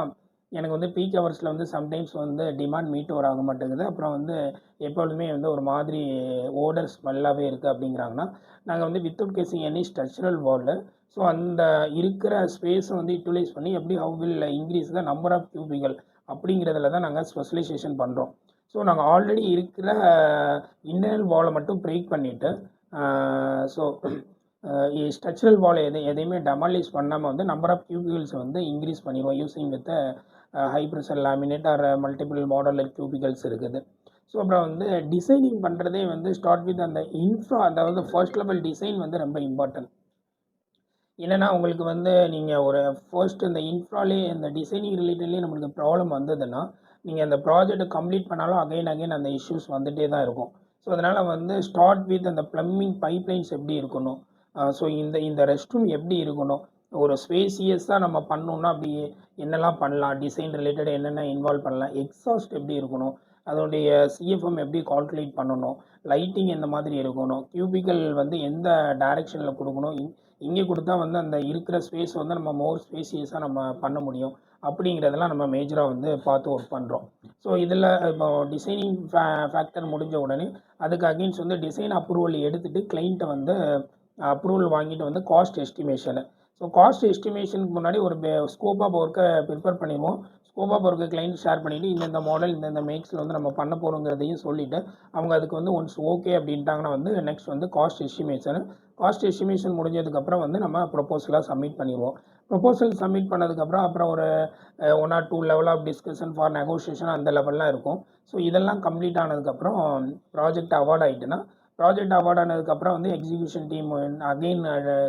எனக்கு வந்து பீக் ஹவர்ஸில் வந்து சம்டைம்ஸ் வந்து டிமாண்ட் மீட் ஓவர் ஆக மாட்டேங்குது, அப்புறம் வந்து எப்பொழுதுமே வந்து ஒரு மாதிரி ஓடர் ஸ்மெல்லாகவே இருக்குது அப்படிங்கிறாங்கன்னா, நாங்கள் வந்து without casing any structural wall, so அந்த இருக்கிற ஸ்பேஸை வந்து யூட்டிலைஸ் பண்ணி எப்படி how will increase the number of cubicle அப்படிங்கிறதுல தான் நாங்கள் ஸ்பெஷலைசேஷன் பண்ணுறோம். ஸோ நாங்கள் ஆல்ரெடி இருக்கிற இன்டர்னல் வாலை மட்டும் பிரேக் பண்ணிவிட்டு, ஸோ ஸ்ட்ரக்சரல் வால் எதையுமே டெமாலிஷ் பண்ணாமல் வந்து நம்பர் ஆஃப் கியூபிக்கல்ஸை வந்து இன்க்ரீஸ் பண்ணிடுவோம் using with high pressure laminate or multiple modular cubicles இருக்குது. ஸோ அப்புறம் வந்து டிசைனிங் பண்ணுறதே வந்து ஸ்டார்ட் வித் அந்த இன்ஃப்ரா, அதாவது ஃபர்ஸ்ட் லெவல் டிசைன் வந்து ரொம்ப இம்பார்ட்டன்ட். இல்லைனா உங்களுக்கு வந்து நீங்கள் ஒரு ஃபர்ஸ்ட் இந்த இன்ஃப்ராலே இந்த டிசைனிங் ரிலேட்டட்லேயே நம்மளுக்கு ப்ராப்ளம் வந்ததுன்னா, நீங்கள் அந்த ப்ராஜெக்ட்டை கம்ப்ளீட் பண்ணாலும் அகைன் அந்த இஷ்யூஸ் வந்துகிட்டே தான் இருக்கும். ஸோ அதனால் வந்து ஸ்டார்ட் வித் அந்த ப்ளம்பிங் பைப்லைன்ஸ் எப்படி இருக்கணும், ஸோ இந்த ரெஸ்ட் ரூம் எப்படி இருக்கணும், ஒரு ஸ்பேசியஸாக நம்ம பண்ணோம்னா அப்படி என்னெல்லாம் பண்ணலாம், டிசைன் ரிலேட்டட் என்னென்ன இன்வால்வ் பண்ணலாம், எக்ஸாஸ்ட் எப்படி இருக்கணும், அதனுடைய சிஎஃப்எம் எப்படி கால்குலேட் பண்ணணும், லைட்டிங் எந்த மாதிரி இருக்கணும், கியூபிக்கல் வந்து எந்த டைரெக்ஷனில் கொடுக்கணும், இங்கே கொடுத்தா வந்து அந்த இருக்கிற ஸ்பேஸ் வந்து நம்ம மோர் ஸ்பேசியஸாக நம்ம பண்ண முடியும் அப்படிங்கிறதெல்லாம் நம்ம மேஜராக வந்து பார்த்து ஒர்க் பண்ணுறோம். ஸோ இதில் இப்போ டிசைனிங் ஃபேக்டர் முடிஞ்ச உடனே அதுக்கு அகெயின்ஸ்ட் வந்து டிசைன் அப்ரூவல் எடுத்துகிட்டு கிளைண்ட்டை வந்து அப்ரூவல் வாங்கிட்டு வந்து காஸ்ட் எஸ்டிமேஷனு, ஸோ காஸ்ட் எஸ்டிமேஷனுக்கு முன்னாடி ஒரு ஸ்கோப் ஆஃப் ஒர்க்கை ப்ரிப்பேர் பண்ணிடுவோம். ஸ்கோப் ஆஃப் ஒர்க்கை கிளைண்ட் ஷேர் பண்ணிவிட்டு இந்த மாடல் இந்த மேக்ஸில் வந்து நம்ம பண்ண போகிறோங்கிறதையும் சொல்லிவிட்டு அவங்க அதுக்கு வந்து ஒன்ஸ் ஓகே அப்படின்ட்டாங்கன்னா வந்து நெக்ஸ்ட் வந்து காஸ்ட் எஸ்டிமேஷன் முடிஞ்சதுக்கப்புறம் வந்து நம்ம ப்ரொப்போசலாக சப்மிட் பண்ணிடுவோம். ப்ரொப்போசல் சப்மிட் பண்ணதுக்கப்புறம் அப்புறம் ஒரு 1 or 2 level of discussion for negotiation அந்த லெவல்லாம் இருக்கும். ஸோ இதெல்லாம் கம்ப்ளீட் ஆனதுக்கப்புறம் ப்ராஜெக்ட் அவார்ட் ஆகிட்டுன்னா, ப்ராஜெக்ட் அவார்ட் ஆனதுக்கப்புறம் வந்து எக்ஸிக்யூஷன் டீம் அகெயின்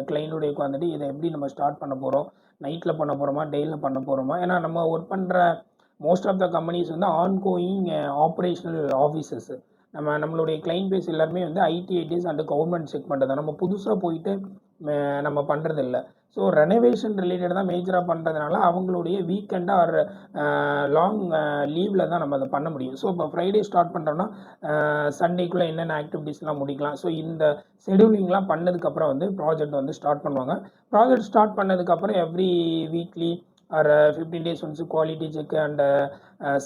கிளைண்டோடைய உட்காந்துட்டு இதை எப்படி நம்ம ஸ்டார்ட் பண்ண போகிறோம், நைட்டில் பண்ண போகிறோமா, டேயில் பண்ண போகிறோமா, ஏன்னா நம்ம ஒர்க் பண்ணுற மோஸ்ட் ஆஃப் த கம்பெனிஸ் வந்து ஆன்கோயிங் ஆப்ரேஷனல் ஆஃபீஸஸ், நம்மளுடைய கிளைண்ட் பேஸ் எல்லாருமே வந்து ஐடிஐடிஸ் அண்ட் கவர்மெண்ட் செக்மெண்ட் தான். நம்ம புதுசாக போயிட்டு நம்ம பண்ணுறதில்ல. ஸோ ரெனோவேஷன் ரிலேட்டட் தான் மேஜராக பண்ணுறதுனால அவங்களுடைய வீக்கெண்டாக ஆர் லாங் லீவில் தான் நம்ம அதை பண்ண முடியும். ஸோ இப்போ ஃப்ரைடே ஸ்டார்ட் பண்ணுறோம்னா சண்டேக்குள்ளே என்னென்ன ஆக்டிவிட்டீஸ்லாம் முடிக்கலாம். ஸோ இந்த ஷெடியூலிங்லாம் பண்ணதுக்கப்புறம் வந்து ப்ராஜெக்ட் வந்து ஸ்டார்ட் பண்ணுவாங்க. ப்ராஜெக்ட் ஸ்டார்ட் பண்ணதுக்கப்புறம் every weekly or 15 days once quality check and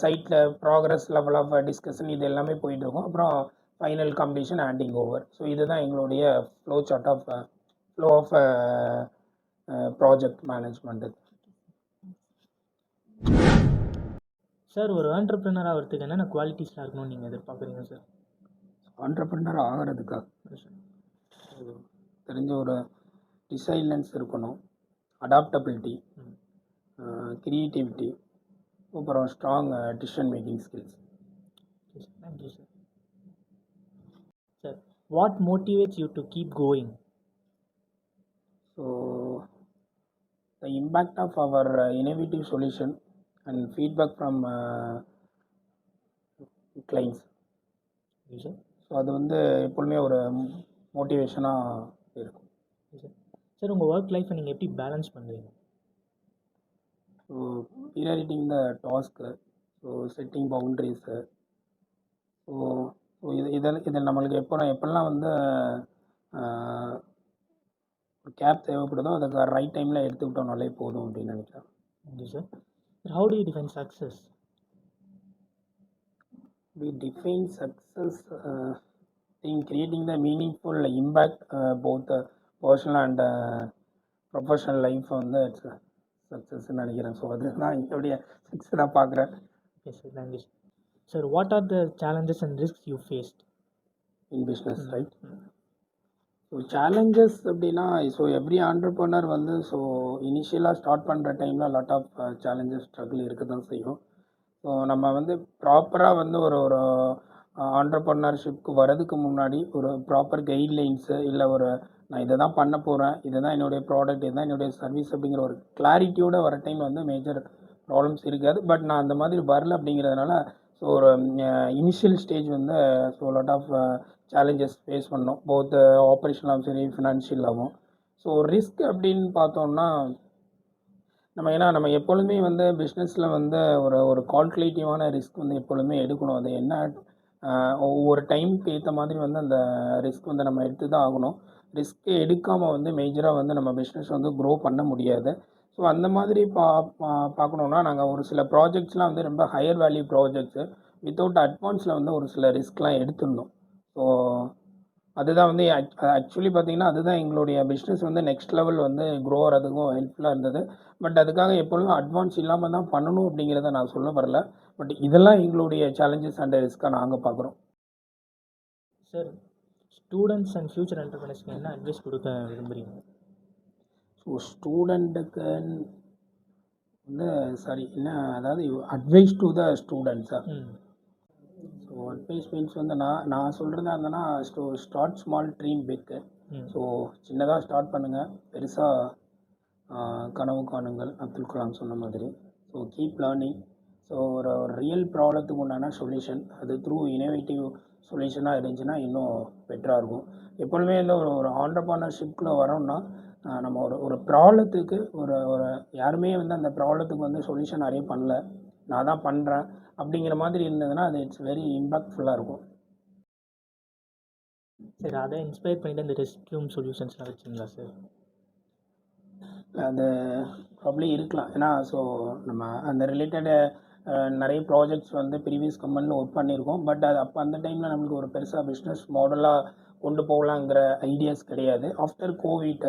சைட்டில் ப்ராக்ரஸ் லெவல் ஆஃப் டிஸ்கஷன் இது எல்லாமே போயிட்டுருக்கும். அப்புறம் final completion handing over. So இதுதான் எங்களுடைய flow of project management. Sir ஒரு ஆண்டர்பிரினர் ஆகிறதுக்கு என்னென்ன குவாலிட்டிஸ்லாம் இருக்கணும்னு நீங்கள் எதிர்பார்க்குறீங்க சார்? ஆண்டர்பிரினர் ஆகிறதுக்கா தெரிஞ்ச ஒரு ரிசைலன்ஸ் இருக்கணும், அடாப்டபிலிட்டி, கிரியேட்டிவிட்டி, அப்புறம் strong decision making skills. Thank you sir. Sir what motivates you to keep going? So the impact of our innovative solution and feedback from clients. Sir so அது வந்து எப்பொழுதுமே ஒரு மோட்டிவேஷனாக இருக்கும். சார் உங்கள் ஒர்க் லைஃப்பை நீங்கள் எப்படி பேலன்ஸ் பண்ணுறீங்க? So prioritising the task, so setting boundaries. So so இதில் நம்மளுக்கு எப்போல்லாம் வந்து ஒரு கேப் தேவைப்படுதோ அதுக்கு ரைட் டைமில் எடுத்துக்கிட்டோம்னாலே போதும் அப்படின்னு நினைக்கிறேன். Thank you sir. How to you define success? We define success in creating the meaningful impact both personal and professional life வந்து சக்ஸஸ்ன்னு நினைக்கிறேன். ஸோ அதுதான் என்னுடைய சக்ஸஸாக பார்க்குறேன். Okay sir, thank you sir. Sir what are the challenges and risk you faced in business, right? So challenges அப்படின்னா, so every entrepreneur வந்து so இனிஷியலாக start பண்ணுற டைமில் லாட் ஆஃப் சேலஞ்சஸ் ஸ்ட்ரகிள் இருக்க தான் செய்யும். ஸோ நம்ம வந்து ப்ராப்பராக வந்து ஒரு ஆண்டர்பிரனர்ஷிப்க்கு வரதுக்கு முன்னாடி ஒரு ப்ராப்பர் கைட்லைன்ஸு இல்லை நான் இதை தான் பண்ண போகிறேன், இதுதான் என்னுடைய ப்ராடக்ட், இதுதான் என்னுடைய சர்வீஸ் அப்படிங்கிற ஒரு கிளாரிட்டியோட வர டைம் வந்து மேஜர் ப்ராப்ளம்ஸ் இருக்காது. பட் நான் அந்த மாதிரி வரல அப்படிங்கிறதுனால ஸோ ஒரு இனிஷியல் ஸ்டேஜ் வந்து so lot of challenges face பண்ணோம், போத் ஆப்ரேஷனலாகவும் சரி ஃபினான்ஷியலாகவும். ஸோ ரிஸ்க் அப்படின்னு பார்த்தோம்னா நம்ம எப்பொழுதுமே வந்து பிஸ்னஸில் வந்து ஒரு கால்குலேட்டிவான ரிஸ்க் வந்து எப்பொழுதுமே எடுக்கணும். அது என்ன ஒவ்வொரு டைமுக்கு ஏற்ற மாதிரி வந்து அந்த ரிஸ்க் வந்து நம்ம எடுத்து தான் ஆகணும். ரிஸ்க் எடுக்காமல் வந்து மேஜராக வந்து நம்ம பிஸ்னஸ் வந்து க்ரோ பண்ண முடியாது. ஸோ அந்த மாதிரி பார்க்கணுன்னா நாங்கள் ஒரு சில ப்ராஜெக்ட்ஸ்லாம் வந்து ரொம்ப ஹையர் வேல்யூ ப்ராஜெக்ட்ஸு வித்தவுட் அட்வான்ஸில் வந்து ஒரு சில ரிஸ்க்லாம் எடுத்துருந்தோம். ஸோ அதுதான் வந்து ஆக்சுவலி பார்த்திங்கன்னா அதுதான் எங்களுடைய பிஸ்னஸ் வந்து நெக்ஸ்ட் லெவல் வந்து க்ரோ ஆகிறதுக்கும் ஹெல்ப்ஃபுல்லாக இருந்தது. பட் அதுக்காக எப்பொழுதும் அட்வான்ஸ் இல்லாமல் தான் பண்ணணும் அப்படிங்கிறத நான் சொல்ல வரல. பட் இதெல்லாம் எங்களுடைய சேலஞ்சஸ் அண்ட் ரிஸ்க்காக நாங்கள் பார்க்குறோம். சார் ஸ்டூடெண்ட்ஸ் அண்ட் ஃப்யூச்சர் என்டர்பிரைனர்ஸ்க்கு என்ன அட்வைஸ் கொடுக்க விரும்புகிறீங்க? ஸோ ஸ்டூடெண்ட்டுக்கு வந்து அதாவது அட்வைஸ் டு த ஸ்டூடெண்ட்ஸா? ஸோ அட்வைஸ் மீன்ஸ் வந்து நான் சொல்கிறதா இருந்தேன்னா start small dream big. So சின்னதாக ஸ்டார்ட் பண்ணுங்கள், பெருசாக கனவு காணுங்கள், அப்துல் கலாம் சொன்ன மாதிரி. So keep learning. ஸோ ஒரு ரியல் ப்ராப்ளத்துக்கு உண்டான சொல்யூஷன் அது த்ரூ இனோவேட்டிவ் சொல்யூஷனாக இருந்துச்சுன்னா இன்னும் பெட்டராக இருக்கும். எப்பொழுதுமே வந்து ஒரு ஆண்டர்பிரினர்ஷிப்குள்ளே வரோம்னா நம்ம ஒரு ப்ராப்ளத்துக்கு ஒரு யாருமே வந்து அந்த ப்ராப்ளத்துக்கு வந்து சொல்யூஷன் நிறைய பண்ணல, நான் தான் பண்ணுறேன் அப்படிங்கிற மாதிரி இருந்ததுன்னா அது இட்ஸ் வெரி இம்பாக்ட்ஃபுல்லாக இருக்கும். சார் அதை இன்ஸ்பயர் பண்ணிவிட்டு அந்த ரெஸ்க்யூம் சொல்யூஷன்ஸ்லாம் வச்சுங்களா சார்? அது ப்ராப்ளி இருக்கலாம். ஏன்னா ஸோ நம்ம அந்த ரிலேட்டடு நிறைய ப்ராஜெக்ட்ஸ் வந்து ப்ரீவியஸ் கம்பெனியில் ஒர்க் பண்ணியிருக்கோம். பட் அது அப்போ அந்த டைமில் நம்மளுக்கு ஒரு பெருசாக பிஸ்னஸ் மாடலாக கொண்டு போகலாங்கிற ஐடியாஸ் கிடையாது. ஆஃப்டர் கோவிட்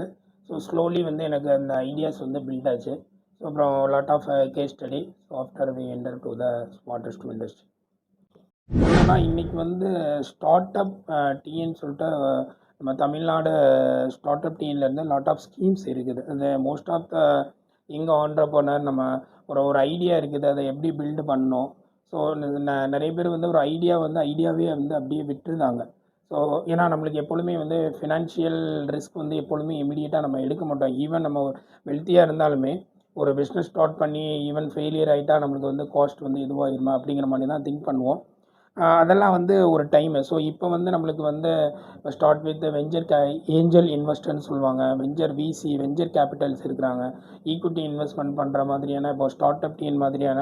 ஸோ ஸ்லோலி வந்து எனக்கு அந்த ஐடியாஸ் வந்து பில்ட் ஆச்சு. ஸோ அப்புறம் lot of case study. So after we enter to the smartest to industry. சொல்லணும்னா இன்றைக்கி வந்து ஸ்டார்ட் அப் டீன்னு சொல்லிட்டு நம்ம தமிழ்நாடு ஸ்டார்ட் அப் டீன்லேருந்து லாட் ஆஃப் ஸ்கீம்ஸ் இருக்குது. அந்த மோஸ்ட் ஆஃப் த எங்கள் ஆண்டர்பிரினர் நம்ம ஒரு ஐடியா இருக்குது, அதை எப்படி பில்டு பண்ணணும். ஸோ நிறைய பேர் வந்து ஒரு ஐடியாவே வந்து அப்படியே விட்டுருந்தாங்க. ஸோ ஏன்னா நம்மளுக்கு எப்பொழுதுமே வந்து ஃபினான்ஷியல் ரிஸ்க் வந்து எப்பொழுதுமே இமீடியட்டாக நம்ம எடுக்க மாட்டோம். ஈவன் நம்ம வெல்த்தியாக இருந்தாலுமே ஒரு பிஸ்னஸ் ஸ்டார்ட் பண்ணி ஈவன் ஃபெயிலியர் ஆகிட்டா நம்மளுக்கு வந்து காஸ்ட் வந்து இதுவாகிருமா அப்படிங்கிற மாதிரி தான் திங்க் பண்ணுவோம். அதெல்லாம் வந்து ஒரு டைமு. ஸோ இப்போ வந்து நம்மளுக்கு வந்து ஸ்டார்ட் வித் ஏஞ்சல் இன்வெஸ்டர்னு சொல்லுவாங்க, வெஞ்சர் விசி, வெஞ்சர் கேபிட்டல்ஸ் இருக்கிறாங்க, ஈக்விட்டி இன்வெஸ்ட்மெண்ட் பண்ணுற மாதிரியான இப்போ ஸ்டார்ட் அப் டீம் மாதிரியான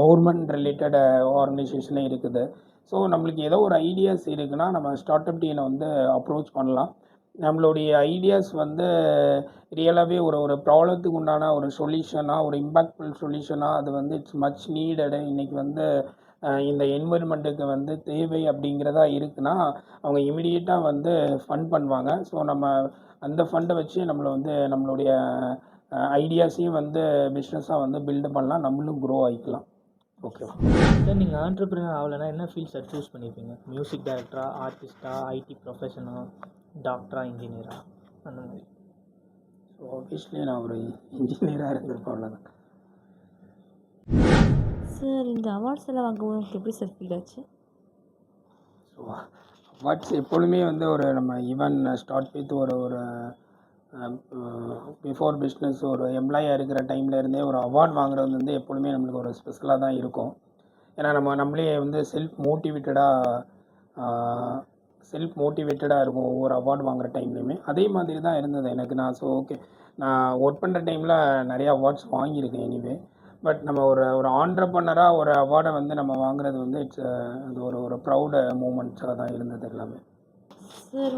கவர்மெண்ட் ரிலேட்டட் ஆர்கனைசேஷனே இருக்குது. ஸோ நம்மளுக்கு ஏதோ ஒரு ஐடியாஸ் இருக்குன்னா நம்ம ஸ்டார்ட் அப் டீனை வந்து அப்ரோச் பண்ணலாம். நம்மளுடைய ஐடியாஸ் வந்து ரியலாகவே ஒரு ஒரு ப்ராப்ளத்துக்கு உண்டான ஒரு சொல்யூஷனாக, ஒரு இம்பேக்ட்ஃபுல் சொல்யூஷனாக அது வந்து இட்ஸ் மச் நீடடு. இன்றைக்கி வந்து இந்த என்விரான்மெண்ட்டுக்கு வந்து தேவை அப்படிங்கிறதா இருக்குன்னா அவங்க இமிடியேட்டாக வந்து ஃபண்ட் பண்ணுவாங்க. ஸோ நம்ம அந்த ஃபண்டை வச்சு நம்மளை வந்து நம்மளுடைய ஐடியாஸையும் வந்து பிஸ்னஸாக வந்து பில்டு பண்ணலாம், நம்மளும் க்ரோ ஆகிக்கலாம். ஓகேவா? சார் நீங்கள் ஆண்டர்பிரினர் ஆகலைன்னா என்ன ஃபீல்ட் சார் சூஸ் பண்ணியிருப்பீங்க? மியூசிக் டைரக்டரா, ஆர்டிஸ்டா, ஐடி ப்ரொஃபஷனா, டாக்டரா, இன்ஜினியரா, அந்த மாதிரி? ஸோ ஆப்வியஸ்லி நான் ஒரு இன்ஜினியராக இருந்திருப்பேன், அவ்வளோதான். சார் இந்த அவார்ட்ஸ் எல்லாம் வாங்கும்போது உங்களுக்கு எப்படி சார் ஃபீல் ஆச்சு? ஸோ அவார்ட்ஸ் எப்பொழுதுமே வந்து ஒரு நம்ம ஈவன் ஸ்டார்ட் வித் ஒரு ஒரு பிஃபோர் பிஸ்னஸ் ஒரு எம்ப்ளாயாக இருக்கிற டைமில் இருந்தே ஒரு அவார்ட் வாங்குறது வந்து எப்பொழுதுமே நம்மளுக்கு ஒரு ஸ்பெஷலாக தான் இருக்கும். ஏன்னா நம்மளே வந்து செல்ஃப் மோட்டிவேட்டடாக இருக்கும் ஒவ்வொரு அவார்டு வாங்குகிற டைம்லையுமே. அதே மாதிரி தான் இருந்தது எனக்கு. ஓகே, நான் ஒர்க் பண்ணுற டைமில் நிறைய அவார்ட்ஸ் வாங்கியிருக்கேன் எனிவே. பட் நம்ம ஒரு ஒரு ஆண்டர்ப்ரனராக ஒரு அவார்டை வந்து நம்ம வாங்குறது வந்து அது ஒரு ஒரு ப்ரௌடு மூமெண்ட்ஸாக தான் இருந்தது எல்லாமே. சார்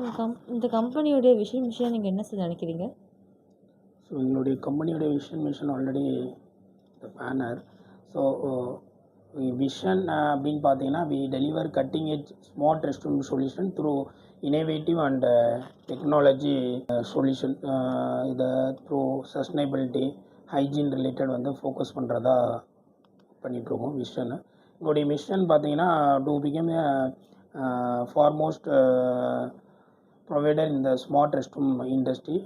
இந்த கம்பெனியோடைய விஷயம் நீங்கள் என்ன சார் நினைக்கிறீங்க? ஸோ எங்களுடைய கம்பெனியோடைய mission already the banner. So vision அப்படின்னு பார்த்தீங்கன்னா we deliver cutting edge smart rest room solution through innovative and technology solution. இதை த்ரூ சஸ்டைனபிலிட்டி, ஹைஜீன் ரிலேட்டட் வந்து ஃபோக்கஸ் பண்ணுறதா பண்ணிகிட்ருக்கோம் விஷனு. எங்களுடைய மிஷன் பார்த்தீங்கன்னா to become a foremost provider in the smart rest room industry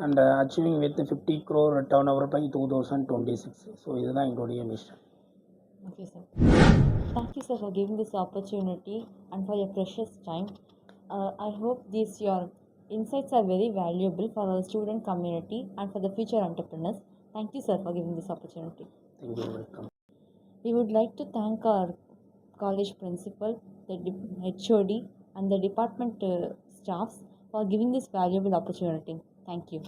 and achieving with 50 crore turnover by 2026. So இதுதான் எங்களுடைய mission. Okay, sir. Thank you, sir, for giving this opportunity and for your precious time. I hope your insights are very valuable for our student community and for the future entrepreneurs. Thank you, sir, for giving this opportunity. Thank you. Welcome. We would like to thank our college principal, the HOD, and the department staffs for giving this valuable opportunity. Thank you.